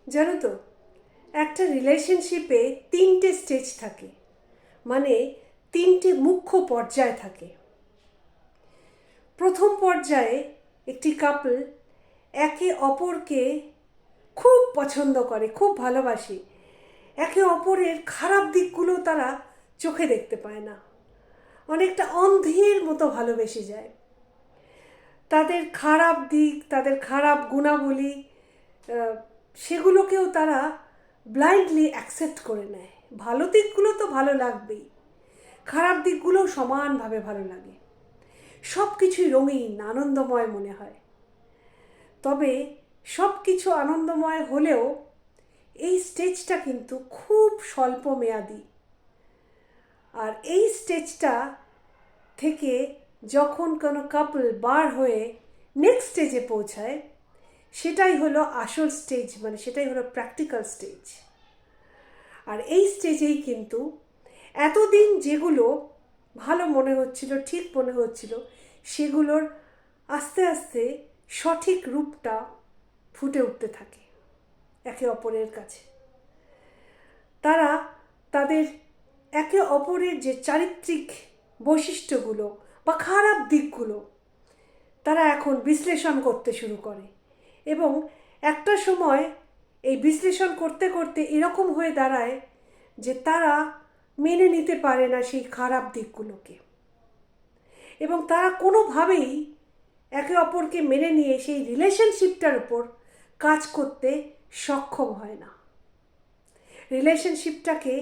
জানো তো, একটা রিলেশনশিপে 3টে স্টেজ থাকে, মানে 3টে মুখ্য পর্যায় থাকে। প্রথম পর্যায়ে একটি কাপল একে অপরকে খুব পছন্দ করে, খুব ভালোবাসে। একে অপরের খারাপ দিকগুলো তারা চোখে দেখতে পায় না, অনেকটা অন্ধের মতো ভালোবেসে যায়। তাদের খারাপ দিক, তাদের খারাপ গুণাবলী, সেগুলোকেও তারা ব্লাইন্ডলি অ্যাকসেপ্ট করে নেয়। ভালো দিকগুলো তো ভালো লাগবেই, খারাপ দিকগুলোও সমানভাবে ভালো লাগে। সব কিছুই রঙিন, আনন্দময় মনে হয়। তবে সব কিছু আনন্দময় হলেও এই স্টেজটা কিন্তু খুব স্বল্প মেয়াদি। আর এই স্টেজটা থেকে যখন কোনো কাপল বার হয়ে নেক্সট স্টেজে পৌঁছায়, সেটাই হলো আসল স্টেজ, মানে সেটাই হলো প্র্যাকটিক্যাল স্টেজ। আর এই স্টেজেই কিন্তু এতদিন যেগুলো ভালো মনে হচ্ছিল, ঠিক মনে হচ্ছিল, সেগুলোর আস্তে আস্তে সঠিক রূপটা ফুটে উঠতে থাকে একে অপরের কাছে। তারা তাদের একে অপরের যে চারিত্রিক বৈশিষ্ট্যগুলো বা খারাপ দিকগুলো তারা এখন বিশ্লেষণ করতে শুরু করে, এবং একটা সময় এই বিশ্লেষণ করতে করতে এরকম হয়ে দাঁড়ায় যে তারা মেনে নিতে পারে না সেই খারাপ দিকগুলোকে, এবং তারা কোনোভাবেই একে অপরকে মেনে নিয়ে সেই রিলেশনশিপটার উপর কাজ করতে সক্ষম হয় না, রিলেশনশিপটাকে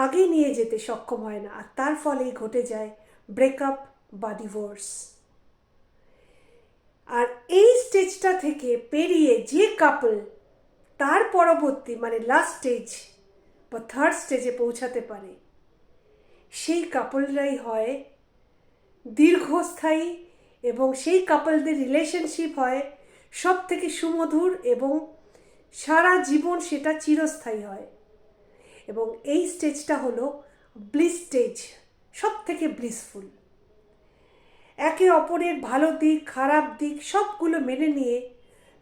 আগে নিয়ে যেতে সক্ষম হয় না। আর তার ফলেই ঘটে যায় ব্রেকআপ বা ডিভোর্স। আর এই স্টেজটা থেকে পেরিয়ে যে কাপল তার পরবর্তী মানে লাস্ট স্টেজ বা থার্ড স্টেজে পৌঁছাতে পারে, সেই কাপলরাই হয় দীর্ঘস্থায়ী, এবং সেই কাপলদের রিলেশনশিপ হয় সব থেকে সুমধুর, এবং সারা জীবন সেটা চিরস্থায়ী হয়। এবং এই স্টেজটা হলো ব্লিস স্টেজ, সব থেকে ব্লিসফুল। একে অপরের ভালো দিক, খারাপ দিক সবগুলো মেনে নিয়ে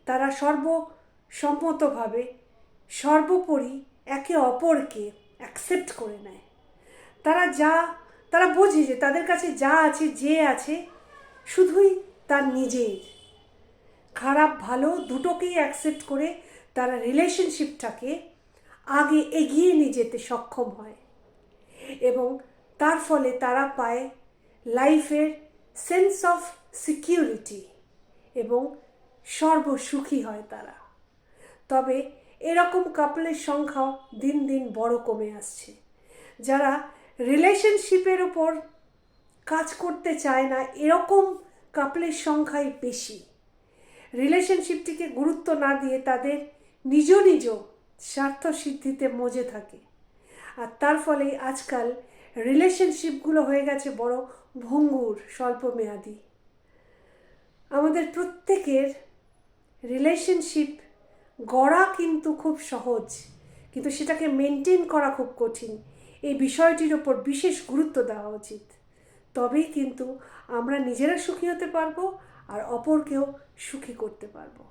তারা সর্বসম্মতভাবে সর্বোপরি একে অপরকে অ্যাকসেপ্ট করে নেয়। তারা বোঝে যে তাদের কাছে যা আছে, যে আছে শুধুই তার নিজের। খারাপ ভালো দুটোকেই অ্যাকসেপ্ট করে তারা রিলেশনশিপটাকে আগে এগিয়ে নিয়ে যেতে সক্ষম হয়, এবং তার ফলে তারা পায় লাইফের সেন্স অফ সিকিউরিটি, এবং সর্বসুখী হয় তারা। তবে এরকম কাপলের সংখ্যা দিন দিন বড় কমে আসছে। যারা রিলেশনশিপের উপর কাজ করতে চায় না, এরকম কাপলের সংখ্যাই বেশি। রিলেশনশিপটিকে গুরুত্ব না দিয়ে তাদের নিজ নিজ স্বার্থ সিদ্ধিতে মজে থাকে। আর তার ফলেই আজকাল রিলেশনশিপগুলো হয়ে গেছে বড় ভঙ্গুর, স্বল্পমেয়াদী। আমাদের প্রত্যেকের রিলেশনশিপ গড়া কিন্তু খুব সহজ, কিন্তু সেটাকে মেনটেন করা খুব কঠিন। এই বিষয়টির ওপর বিশেষ গুরুত্ব দেওয়া উচিত, তবেই কিন্তু আমরা নিজেরা সুখী হতে পারবো আর অপরকেও সুখী করতে পারবো।